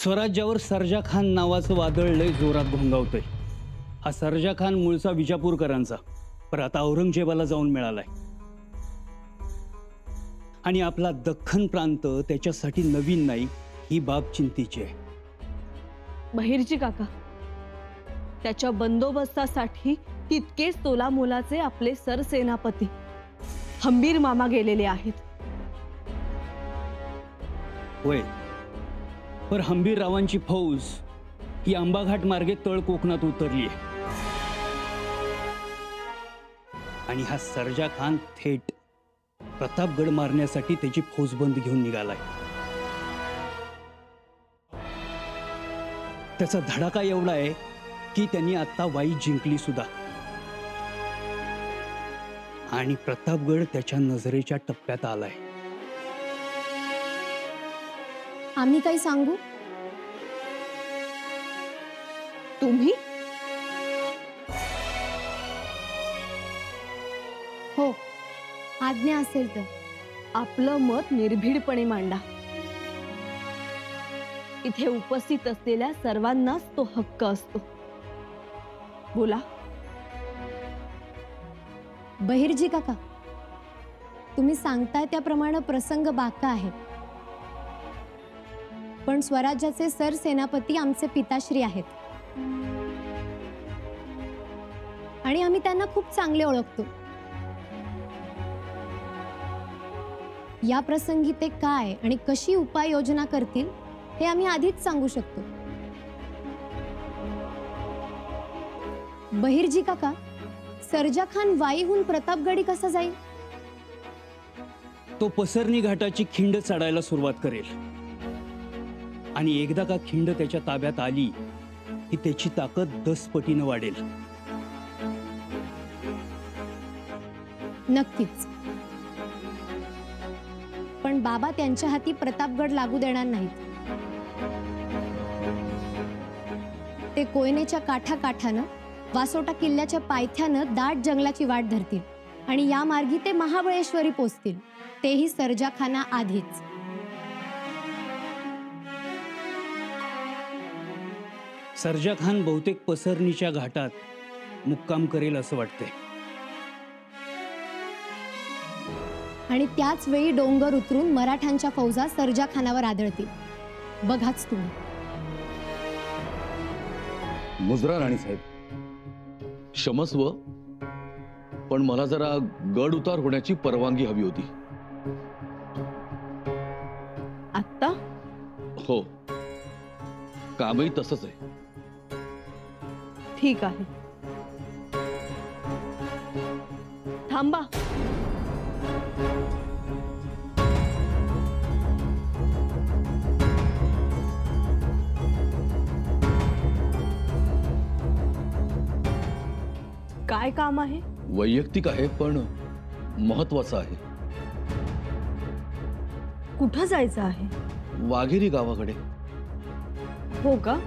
स्वराज्यावर सर्जा खान नावाचं वादळ लय जोरात घोंगावतंय। हा सर्जा खान मूळचा विजापूरकरांचा, पण आता औरंगजेबाला जाऊन मिळालाय आणि आपला दख्खन प्रांत त्याच्यासाठी नवीन नाही, ही बाब चिंतेची आहे। बहिर्जी काका, त्याच्या बंदोबस्तासाठी तितकेच तोलामोलाचे आपले सरसेनापती हंबीर मामा गेलेले आहेत। होय, पर हंबीर रावांची फौज ही आंबाघाट मार्गे तळ कोकणात उतरली आहे आणि हा सर्जा खान थेट प्रतापगड मारण्यासाठी त्याची फौजबंद घेऊन निघालाय। त्याचा धडाका एवढा आहे की त्यांनी आता वाई जिंकली सुद्धा आणि प्रतापगड त्याच्या नजरेच्या टप्प्यात आलाय। आम्ही काही सांगू? तुम्ही? हो, आज्ञा असेल तर। आपलं मत निर्भीडपणे मांडा। इथे उपस्थित असलेल्या सर्वांनाच तो हक्क असतो। बोला। बहिर्जी काका, तुम्ही सांगताय त्याप्रमाणे प्रसंग बाका आहे, पण स्वराज्याचे सरसेनापती आमचे पिताश्री आहेत आणि आम्ही त्यांना खूप चांगले ओळखतो। या प्रसंगी ते काय आणि कशी उपाययोजना करतील हे आम्ही आधीच सांगू शकतो। बहिर्जी काका, सर्जा खान वाईहून प्रतापगडी कसा जाईल? तो पसरणी घाटाची खिंड चढायला सुरुवात करेल आणि एकदा का खिंड त्याच्या ताब्यात आली की त्याची ताकद 10 पटीने वाढेल। नक्कीच, पण बाबा त्यांच्या हाती प्रतापगड लागू देणार नाहीत। ते कोयनेच्या काठाकाठानं वासोटा किल्ल्याच्या पायथ्यानं दाट जंगलाची वाट धरतील आणि या मार्गी ते महाबळेश्वरी पोचतील, तेही सर्जा खाना आधीच। सर्जा खान बहुतेक पसरणीच्या घाटात मुक्काम करेल असं वाटतंय आणि त्याच वेळी डोंगर उतरून मराठ्यांच्या फौजा सर्जा खानावर आदळतील। बघाच तुम्ही। मुजरा राणी साहेब, क्षमस्व, पण मला जरा गड उतार होण्याची परवानगी हवी होती। आत्ता? हो, कामही तसंच आहे। ठीक आहे, थांबा। काय काम आहे? वैयक्तिक आहे पण महत्वाचं आहे। कुठं जायचं आहे? वाघेरी गावाकडे। हो का?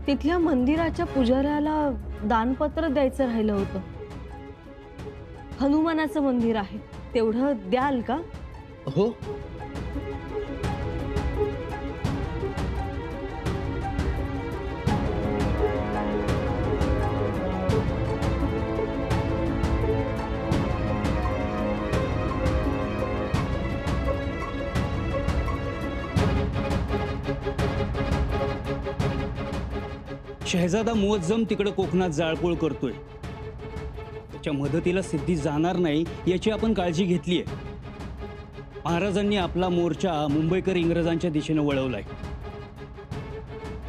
तिथल्या मंदिराच्या पुजाऱ्याला दानपत्र द्यायचं राहिलं होतं। हनुमानाचं मंदिर आहे, तेवढं द्याल का? हो। शहजादा मुअज्जम तिकडे कोकणात जाळपोळ करतोय, त्याच्या मदतीला सिद्धी जाणार नाही याची आपण काळजी घेतली आहे। महाराजांनी आपला मोर्चा मुंबईकर इंग्रजांच्या दिशेने वळवलाय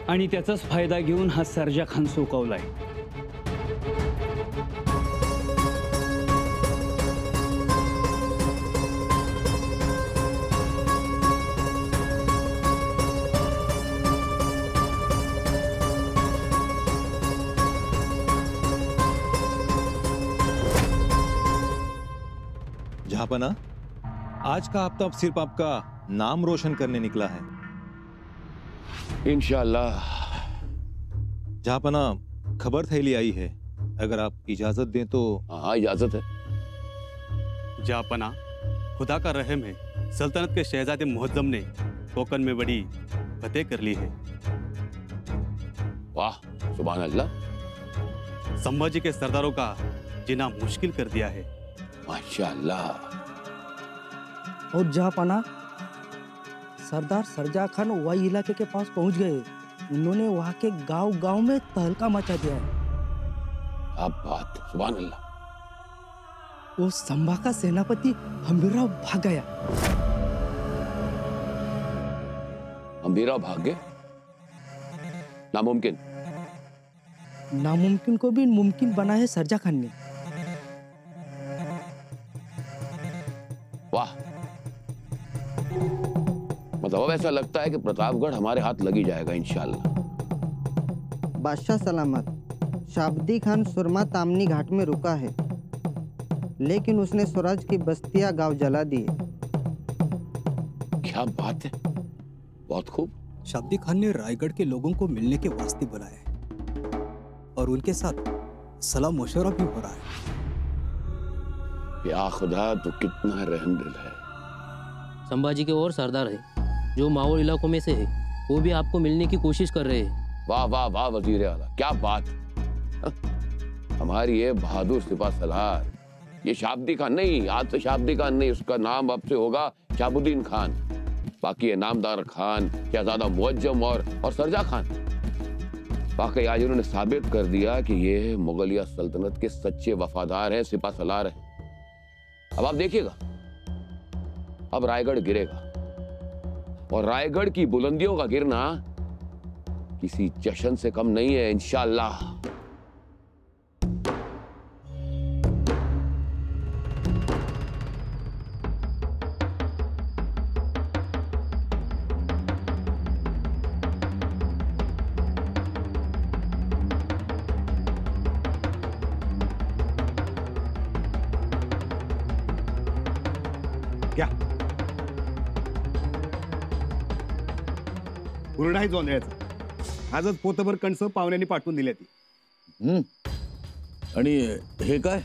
आणि त्याचाच फायदा घेऊन हा सर्जा खान सोकावलाय। जहाँपना, आज का आफ्ताब सिर्फ आपका नाम रोशन करने निकला है। इंशाअल्लाह। जहाँपना, खबर थैली आई है, अगर आप इजाजत दें तो। हाँ, इजाजत है। जहाँपना, खुदा का रहम है, सल्तनत के शहजादे मुअज्जम ने कोकन में बड़ी फतेह कर ली है। वाह, सुभान अल्लाह। संभाजी के सरदारों का जीना मुश्किल कर दिया है। माशाअल्लाह। और जहाँपना सरदार सरजा खान वाई इलाके के पास पहुंच गए। उन्होंने वहां के गांव गांव में तहलका मचा दिया है। अब बात, सुभान अल्लाह। वो संभा का सेनापति हम्बीरराव भाग गया। हम्बीरराव भाग गए? नामुमकिन। नामुमकिन को भी मुमकिन बना है सरजा खान ने। वाह, मतलब अब ऐसा लगता है कि प्रतापगढ़ हमारे हाथ लगी जाएगा इंशाअल्लाह। बादशाह सलामत। शाब्दी खान सुरमा तामनी घाट में रुका है, लेकिन उसने स्वराज की बस्तियां गांव जला दिए। क्या बात है, बहुत खूब। शाब्दी खान ने रायगढ़ के लोगों को मिलने के वास्ते बुलाया है और उनके साथ सलाह मशवरा भी हो रहा है। या खुदा, तो कितना रहमदिल है। संभाजी के और सरदार है जो माहौल इलाकों में से है, वो भी आपको मिलने की कोशिश कर रहे हैं। वाह वाह वाह वजीर आला, क्या बात। हमारी ये बहादुर सिपा सलार, ये शाब्दी खान नहीं, आज से शाब्दी खान नहीं, उसका नाम अब से होगा शाहबुद्दीन खान। बाकी ये नामदार खान, शहजादा मुअज्जम और सरजा खान। वाकई आज उन्होंने साबित कर दिया कि ये मुगलिया सल्तनत के सच्चे वफादार हैं, सिपा सलार हैं। अब आप देखिएगा, अब रायगढ़ गिरेगा और रायगढ़ की बुलंदियों का गिरना किसी जश्न से कम नहीं है इंशाअल्लाह। क्या हुरडाही जोंधळ्याचं आजच पोतभर कणसं पाहुण्यांनी पाठवून दिल्या ती। आणि हे काय?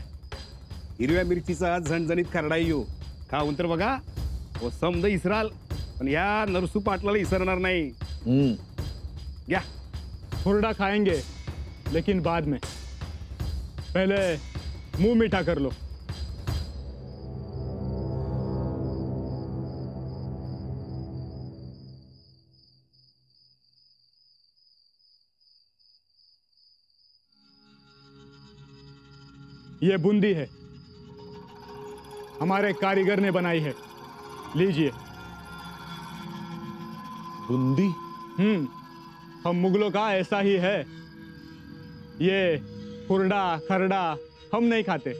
हिरव्या मिरचीचा झणझणीत खरडाई येऊ खाऊन तर बघा, वो समद इसराल, पण या नरसू पाटलाला इसरणार नाही। क्या हुरडा खाएंगे लेकिन बाद में, पहले मुंह मीठा कर लो। ये बूंदी है, हमारे कारीगर ने बनाई है, लीजिए। बूंदी? हम मुगलों का ऐसा ही है। ये हुरडा खरडा हम नहीं खाते।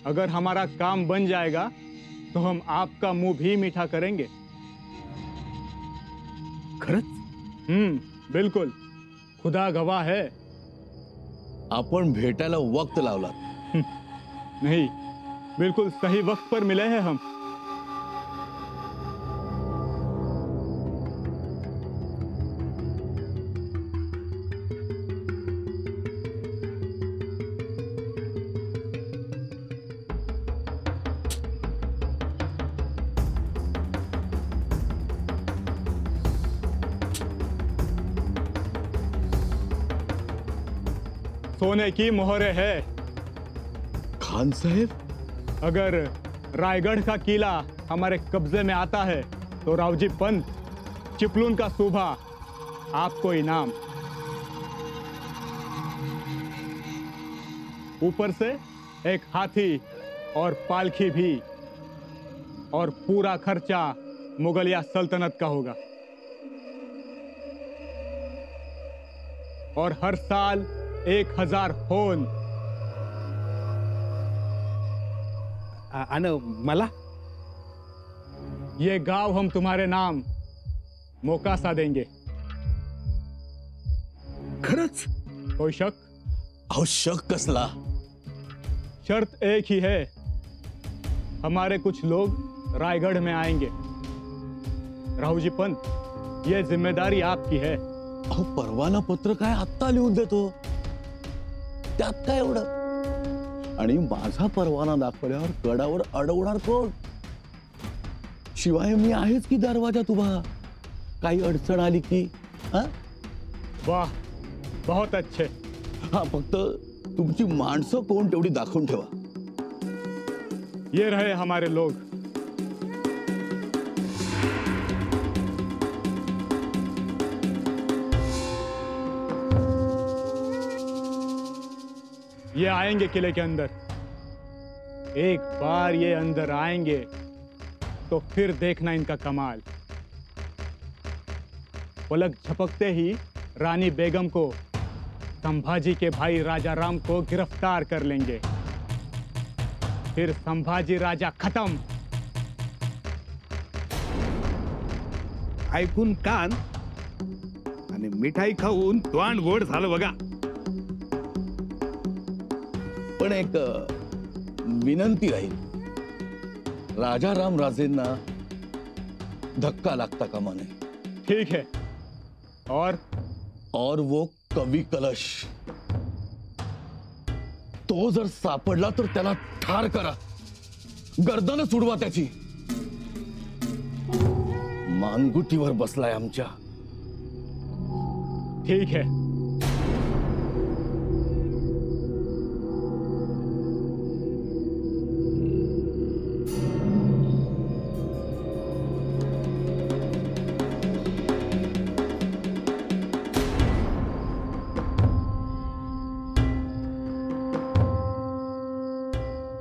अगर हमारा काम बन जाएगा तो हम आपका मुंह भी मीठा करेंगे। खरंच? बिल्कुल, खुदा गवाह है। आपण भेटायला वक्त लावला नहीं, बिल्कुल सही वक्त पर मिले हैं हम। सोने की मोहरे है। खान साहब, अगर रायगढ़ का किला हमारे कब्जे में आता है तो रावजी पंत चिपलून का सूबा आपको इनाम। ऊपर से एक हाथी और पालखी भी, और पूरा खर्चा मुगलिया सल्तनत का होगा। और हर साल 1000 होन। आणि मला ये गांव हम तुम्हारे नाम मोकासा देंगे। खरंच? कोई शक? अहो शक कसला? शर्त एक ही है, हमारे कुछ लोग रायगढ़ में आएंगे। राहुजी पंत, ये जिम्मेदारी आपकी है। अहो परवाना पत्र काय आत्ता लिहून देतो, त्यात काय एवढं? आणि माझा परवाना दाखवल्यावर गडावर अडवणार कोण? शिवाय मी आहेच की दरवाजात उभा, काही अडचण आली की. हा वाह, बहुत अच्छे. हा, फक्त तुमची माणसं कोण तेवढी दाखवून ठेवा. ये रहे हमारे लोग. ये आएंगे किले के अंदर. एक बार ये अंदर आएंगे तो फिर देखना इनका कमाल. पलक झपकते ही रानी बेगम को संभाजी के भाई राजा राम को गिरफ्तार कर लेंगे. फिर संभाजी राजा खत्म. ऐकून कान आणि मिठाई खाऊन तोंड गोड झालं बघा. पण एक विनंती राहील, राजा राम राजेंना धक्का लागता कामा नये. ठीक है. और वो कवि कलश, तो जर सापडला तर त्याला ठार करा, गर्दन सोडवा त्याची. मानगुटीवर बसलाय आमच्या. ठीक है.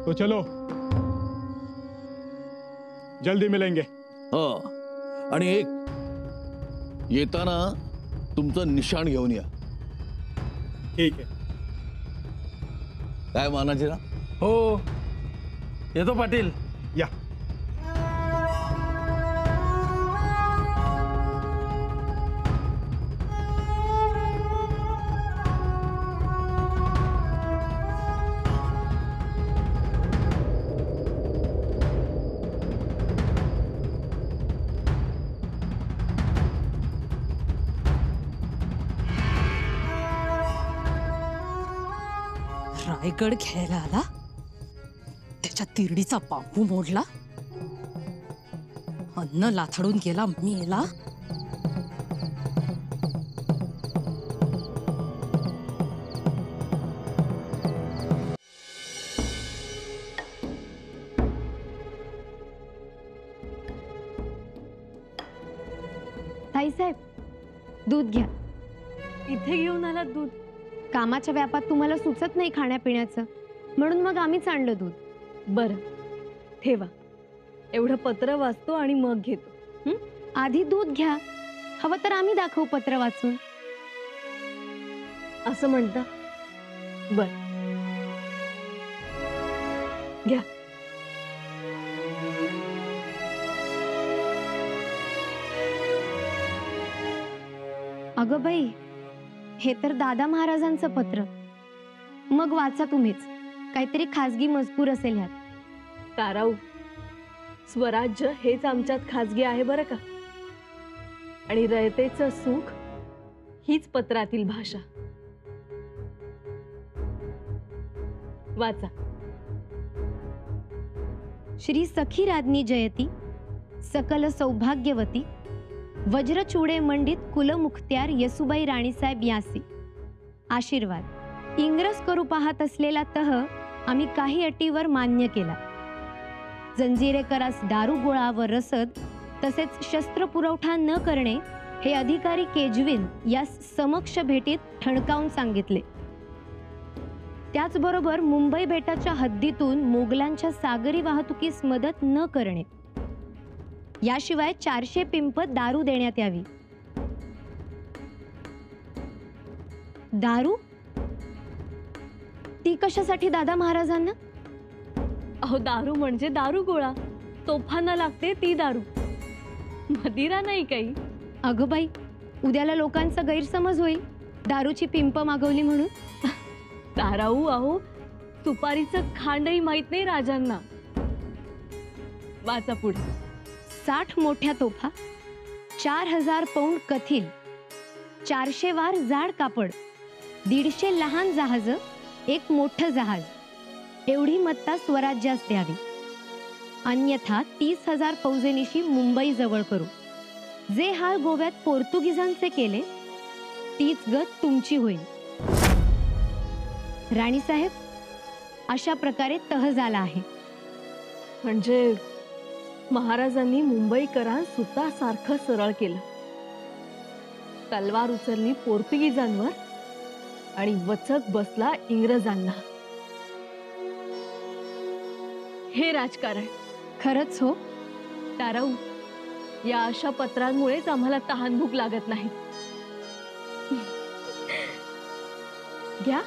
तो चलो, जल्दी मिलेंगे. आणि एक, येताना तुमचं निशाण घेऊन या. ठीक आहे. काय मानाजीरा? हो, येतो पाटील. या. रायगड घ्यायला आला, त्याच्या तिरडीचा बांबू मोडला, अन्न लाथडून गेला मेला. ताईसाहेब, दूध घ्या. इथे घेऊन आला दूध? कामाच्या व्यापात तुम्हाला सुचत नाही खाण्यापिण्याचं, म्हणून मग आम्हीच आणलं दूध. बरं, ठेवा. एवढं पत्र वाचतो आणि मग घेतो. आधी दूध घ्या, हवं तर आम्ही दाखवू पत्र वाचून. असं म्हणता? बर, घ्या. अगं बाई, हे तर दादा महाराजांचं पत्र. मग वाचा तुम्हीच, काहीतरी खासगी मजकूर असेल ह्यात. ताराऊ, स्वराज्य हेच आमच्यात खासगी आहे बरं का. आणि रयतेचं सुख हीच पत्रातील भाषा. वाचा. श्री सखी राज्ञी जयती, सकल सौभाग्यवती, वज्रचूडे मंडित कुलमुखत्यार येसुबाई राणीसाहेब यासी आशीर्वाद. इंग्रज करू पाहत असलेला तह आम्ही काही अटीवर मान्य केला. जंजिरेकरास दारू गोळा व रसद तसेच शस्त्र पुरवठा न करणे हे अधिकारी केजविन यास समक्ष भेटीत ठणकावून सांगितले. त्याचबरोबर मुंबई बेटाच्या हद्दीतून मोगलांच्या सागरी वाहतुकीस मदत न करणे, याशिवाय 400 पिंप दारू देण्यात यावी. दारू? ती कशासाठी दादा महाराजांना? अहो, दारू म्हणजे दारू गोळा. तोफांना लागते ती दारू, मदिरा नाही काही. अगं बाई, उद्याला लोकांचा गैरसमज होईल, दारूची पिंप मागवली म्हणून. ताराऊ, अहो सुपारीचं खांडही माहित नाही राजांना. वाचा पुढे. 60 मोठ्या तोफा, 4000 पौंड कथील, 400 वार जाड कापड, 150 लहान जहाज, एक मोठं जहाज, एवढी मत्ता स्वराज्यास द्यावी. अन्यथा 30,000 फौजेनिशी मुंबई जवळ करू. जे हाल गोव्यात पोर्तुगीजांचे केले तीच गत तुमची होईल. राणीसाहेब, अशा प्रकारे तह झाला आहे. म्हणजे महाराजांनी मुंबईकरां सुतासारखं सरळ केलं. तलवार उचलली पोर्तुगीजांवर आणि वचक बसला इंग्रजांना. हे राजकारण. खरंच हो. ताराऊ, या अशा पत्रांमुळेच आम्हाला तहानभूक लागत नाही. घ्या.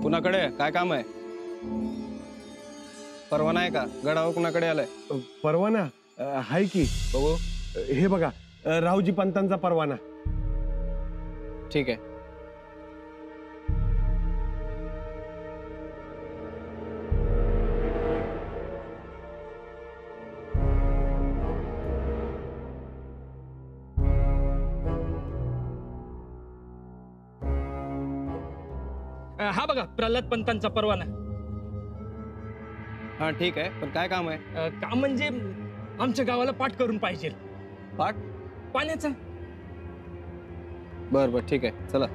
कुणाकडे काय काम आहे? परवाना आहे का? गडावर कुणाकडे आलाय? परवाना आहे की. बघू. हे बघा, रावजी पंतांचा परवाना. ठीक आहे. हा बघा, प्रल्हाद पंतांचा परवाना. हा ठीक आहे, पण काय काम आहे? काम म्हणजे आमच्या गावाला पाठ करून पाहिजे. पाठ? पाण्याचा. बर बर ठीक आहे, चला.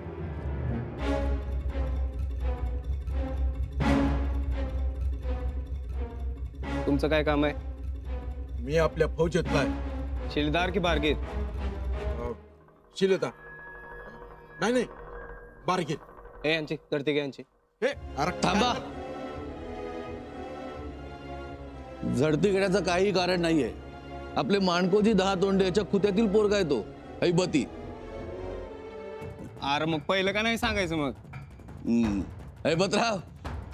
तुमचं काय काम आहे? मी आपल्या फौजेतला आहे. शिलेदार की बारगीर? शिलेदार. नाही, बारगीर. ए यांची करते का यांची? थांबा. झडती घेण्याचं काही कारण नाहीये. आपले माणकोजी 10 तोंडे याच्या खुत्यातील पोरगा आहे तो, ऐबती. अरे मग पहिलं का नाही सांगायचं मग? ऐबतराव,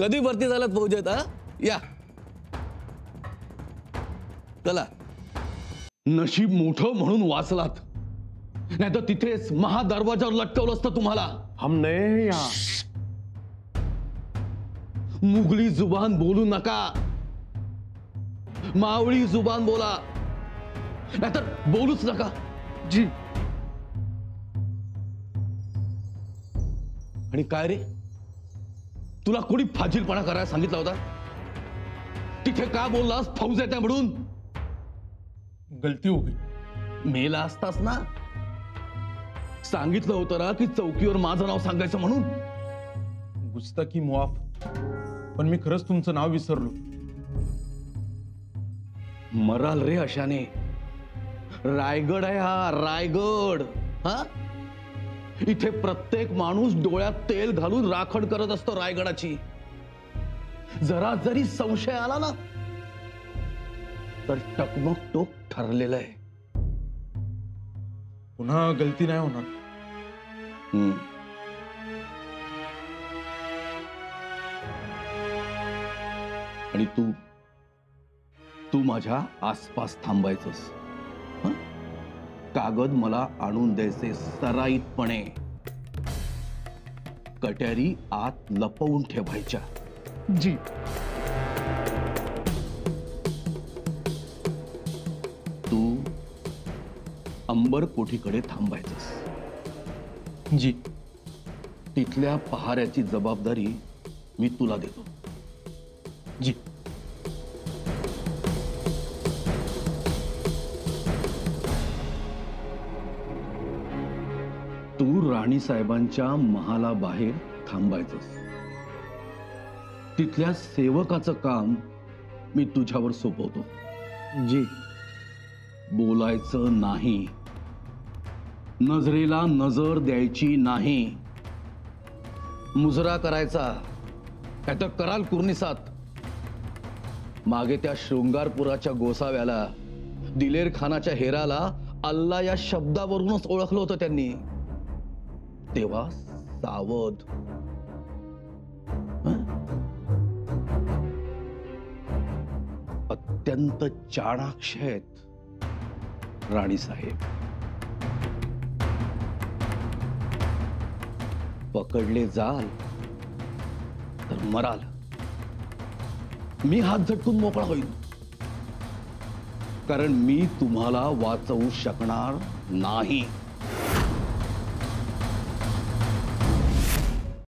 कधी भरती झालात फौजेत? हा, या. चला. नशीब मोठं म्हणून वाचलात, नाही तर तिथेच महादरवाजावर लटकवलं असतं तुम्हाला. हम नए या. मुघली जुबान बोलू नका, मावळी जुबान बोला, नाहीतर बोलूच नका. जी. आणि काय रे, तुला कोणी फाजीलपणा करायला सांगितला होता? तिथे का बोललास फौज येते म्हणून? गलती हो गई. मेला असतास ना. सांगितलं होतं ना की चौकीवर माझं नाव सांगायचं म्हणून. गुस्ताखी मुआफ, पण मी खरंच तुमचं नाव विसरलो. मराल रे अशाने. रायगड आहे हा, रायगड. हा, इथे प्रत्येक माणूस डोळ्यात तेल घालून राखण करत असतो रायगडाची. जरा जरी संशय आला ना तर टकमक टोक ठरलेलं आहे. पुन्हा गलती नाही होणार. आणि तू माझ्या आसपास थांबायचंस. कागद मला आणून द्यायचे सराईतपणे. कट्यारी आत लपवून ठेवायच्या. जी. तू अंबर कोठीकडे थांबायचंस. जी. तिथल्या पहाऱ्याची जबाबदारी मी तुला देतो. जी. तू राणी साहेबांच्या महालाबाहेर थांबायचंस. तिथल्या सेवकाचं काम मी तुझ्यावर सोपवतो. जी. बोलायचं नाही, नजरेला नजर द्यायची नाही. मुजरा करायचा काय तर कराल कुर्निसात. मागे त्या शृंगारपुराच्या गोसाव्याला, दिलेर खानाच्या हेराला अल्ला या शब्दावरूनच ओळखलं होतं त्यांनी. तेव्हा सावध. अत्यंत चाणाक्ष आहेत. राणी साहेब, पकडले जाल तर मराल. मी हात झटकून मोकळा होईन, कारण मी तुम्हाला वाचवू शकणार नाही.